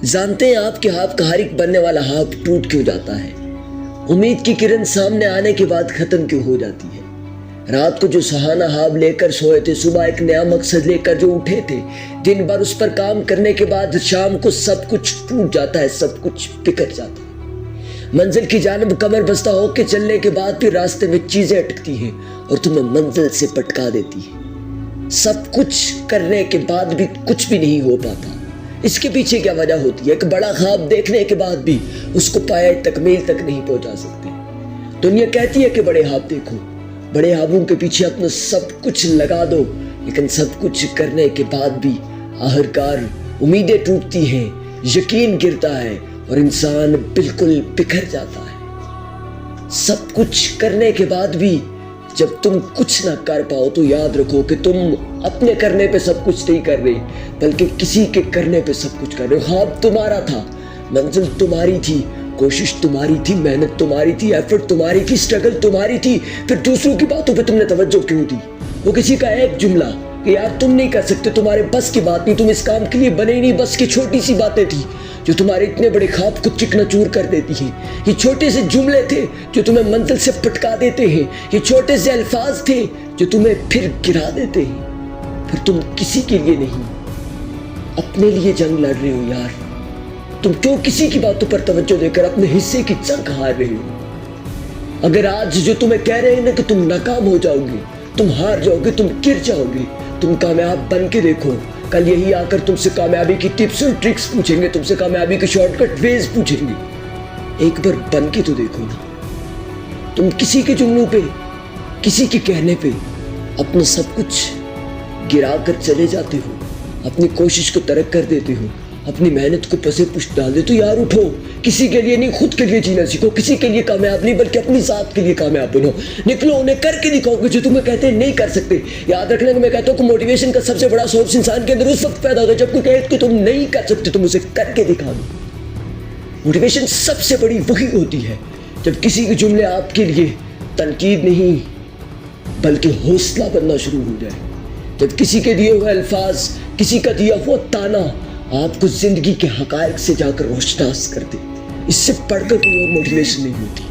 جانتے ہیں آپ کہ خواب کا ہر ایک بننے والا خواب ٹوٹ کیوں جاتا ہے؟ امید کی کرن سامنے آنے کے بعد ختم کیوں ہو جاتی ہے؟ رات کو جو سہانا خواب لے کر سوئے تھے، صبح ایک نیا مقصد لے کر جو اٹھے تھے، دن بھر اس پر کام کرنے کے بعد شام کو سب کچھ ٹوٹ جاتا ہے، سب کچھ بکھر جاتا ہے۔ منزل کی جانب کمر بستہ ہو کے چلنے کے بعد بھی راستے میں چیزیں اٹکتی ہیں اور تمہیں منزل سے پٹکا دیتی ہیں۔ سب کچھ کرنے کے بعد بھی کچھ بھی نہیں ہو پاتا۔ اس کے پیچھے کیا وجہ ہوتی ہے؟ ایک بڑا خواب دیکھنے کے بعد بھی اس کو پائے تکمیل تک نہیں پہنچا سکتے۔ دنیا کہتی ہے کہ بڑے خواب دیکھو، بڑے خوابوں کے پیچھے اپنا سب کچھ لگا دو، لیکن سب کچھ کرنے کے بعد بھی آخرکار امیدیں ٹوٹتی ہیں، یقین گرتا ہے اور انسان بالکل بکھر جاتا ہے۔ سب کچھ کرنے کے بعد بھی جب تم کچھ نہ کر پاؤ تو یاد رکھو کہ تم اپنے کرنے پہ سب کچھ نہیں کر رہے، بلکہ کسی کے کرنے پہ سب کچھ کر رہے ہو۔ خواب تمہارا تھا، منزل تمہاری تھی، کوشش تمہاری تھی، محنت تمہاری تھی، ایفرٹ تمہاری تھی، سٹرگل تمہاری تھی، پھر دوسروں کی باتوں پہ تم نے توجہ کیوں دی؟ وہ کسی کا ایک جملہ کہ یار تم نہیں کر سکتے، تمہارے بس کی بات نہیں، تم اس کام کے لیے بنے ہی نہیں، بس کی چھوٹی سی باتیں تھی جو تمہارے اتنے بڑے خواب کو چکنا چور کر دیتی ہیں۔ یہ چھوٹے سے جملے تھے جو تمہیں منزل سے پٹکا دیتے ہیں، یہ چھوٹے سے الفاظ تھے جو تمہیں پھر گرا دیتے ہیں۔ پھر تم کسی کے لیے نہیں، اپنے لیے جنگ لڑ رہے ہو یار۔ تم کیوں کسی کی باتوں پر توجہ دے کر اپنے حصے کی جنگ ہار رہے ہو؟ اگر آج جو تمہیں کہہ رہے ہیں نا کہ تم ناکام ہو جاؤ گے، تم ہار جاؤ گے، تم گر جاؤ گے، تم کامیاب بن کے دیکھو، کل یہی آ کر تم سے کامیابی کی ٹپس اور ٹرکس پوچھیں گے، تم سے کامیابی کے شارٹ کٹ ویز پوچھیں گے۔ ایک بار بن کے تو دیکھو نا۔ تم کسی کے جملوں پہ، کسی کے کہنے پہ اپنا سب کچھ گرا کر چلے جاتے ہو، اپنی کوشش کو ترک کر دیتے ہو، اپنی محنت کو پسے پشت ڈال دیتے ہو۔ یار اٹھو، کسی کے لیے نہیں، خود کے لیے جینا سیکھو، کسی کے لیے کامیاب نہیں بلکہ اپنی ذات کے لیے کامیاب بنو۔ نکلو، انہیں کر کے دکھاؤ گے جو تمہیں کہتے ہیں نہیں کر سکتے۔ یاد رکھنا کہ میں کہتا ہوں کہ موٹیویشن کا سب سے بڑا سورس انسان کے اندر اس وقت پیدا ہوتا ہے جب کوئی کہے کہ تم نہیں کر سکتے، تم اسے کر کے دکھا دو۔ موٹیویشن سب سے بڑی وہی ہوتی ہے جب کسی کے جملے آپ کے لیے تنقید نہیں بلکہ حوصلہ بننا شروع ہو جائے، جب کسی کے دیے ہوئے الفاظ، کسی کا دیا ہوا تانا آپ کو زندگی کے حقائق سے جا کر روشناس کر دے۔ اس سے پڑھ کر کوئی اور موٹیویشن نہیں ہوتی۔